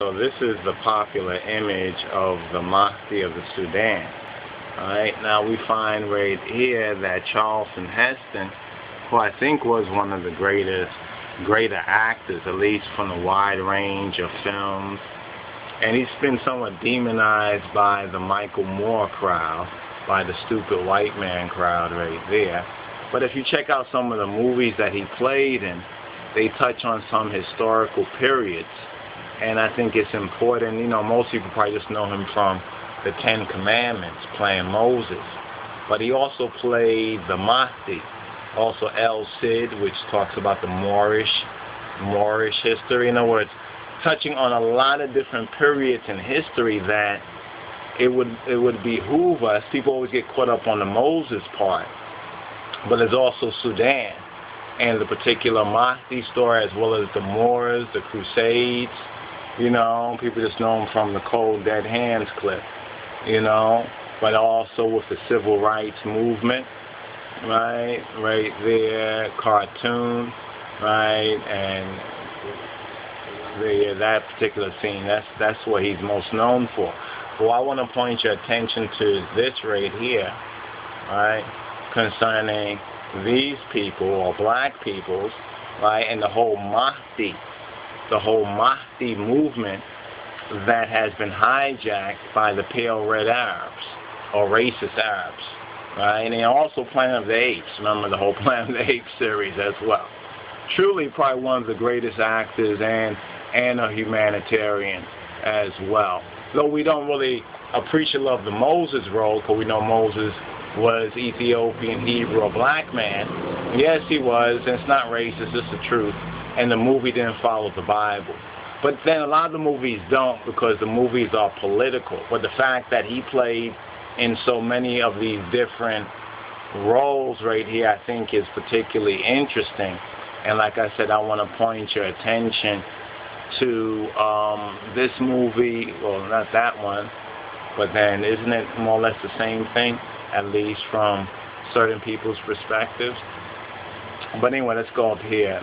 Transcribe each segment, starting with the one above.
So this is the popular image of the MAHDI of the Sudan. Alright, now we find right here that Charlton Heston, who I think was one of the greater actors, at least from a wide range of films, and he's been somewhat demonized by the Michael Moore crowd, by the stupid white man crowd right there. But if you check out some of the movies that he played in, they touch on some historical periods. And I think it's important, most people probably just know him from the Ten Commandments, playing Moses. But he also played the MAHDI, also El Cid, which talks about the Moorish history. In other words, touching on a lot of different periods in history that it would behoove us. People always get caught up on the Moses part. But there's also Sudan and the particular MAHDI story, as well as the Moors, the Crusades. People just know him from the Cold Dead Hands clip, but also with the civil rights movement, right there, cartoon, right, and that particular scene, that's what he's most known for. Well, I want to point your attention to this right here, right, concerning these people, or black peoples, right, and the whole MAHDI movement that has been hijacked by the pale red Arabs, or racist Arabs, right? And also Planet of the Apes. Remember the whole Planet of the Apes series as well. Truly probably one of the greatest actors and a humanitarian as well. Though we don't really appreciate of the Moses role, because we know Moses was Ethiopian, Hebrew, a black man. Yes, he was, and it's not racist, it's the truth. And the movie didn't follow the Bible. But then a lot of the movies don't, because the movies are political. But the fact that he played in so many of these different roles right here, I think is particularly interesting. And like I said, I want to point your attention to this movie, well, not that one, but then isn't it more or less the same thing, at least from certain people's perspectives? But anyway, let's go up here.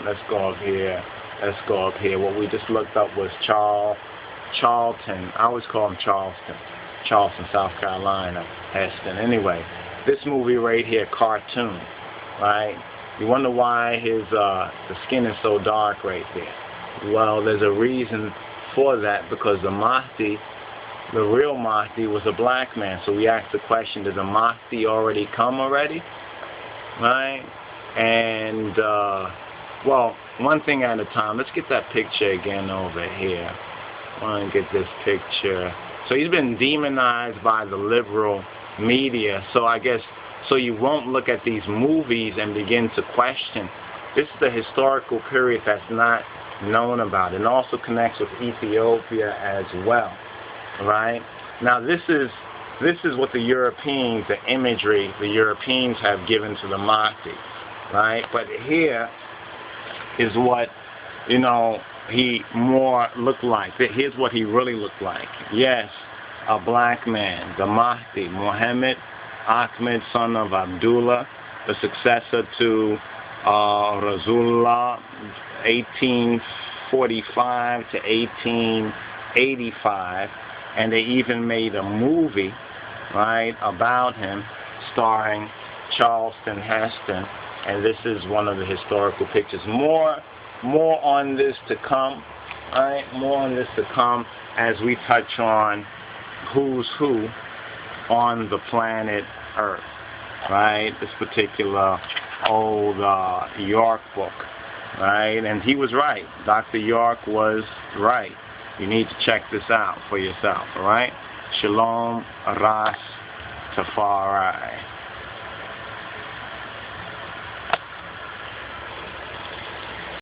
What we just looked up was Charlton. I always call him Charleston, South Carolina, Heston. Anyway, this movie right here, cartoon, right? You wonder why the skin is so dark right there. Well, there's a reason for that, because the MAHDI, the real MAHDI, was a black man. So we asked the question, did the MAHDI already come already? Right? And, well, one thing at a time. Let's get that picture again over here. I want to get this picture. So he's been demonized by the liberal media. So I guess, so you won't look at these movies and begin to question. This is the historical period that's not known about. It also connects with Ethiopia as well, right? Now this is what the Europeans, the imagery the Europeans have given to the MAHDI. Right, but here is what he more looked like. Here's what he really looked like. Yes, a black man, the MAHDI, Muhammad Ahmed, son of Abdullah, the successor to Rasulullah, 1845 to 1885, and they even made a movie, right, about him, starring Charlton Heston. And this is one of the historical pictures. More on this to come. All right, more on this to come as we touch on who's who on the planet Earth. Right, this particular old York book. Right, and he was right. Dr. York was right. You need to check this out for yourself. All right. Shalom, RAS, Tafari.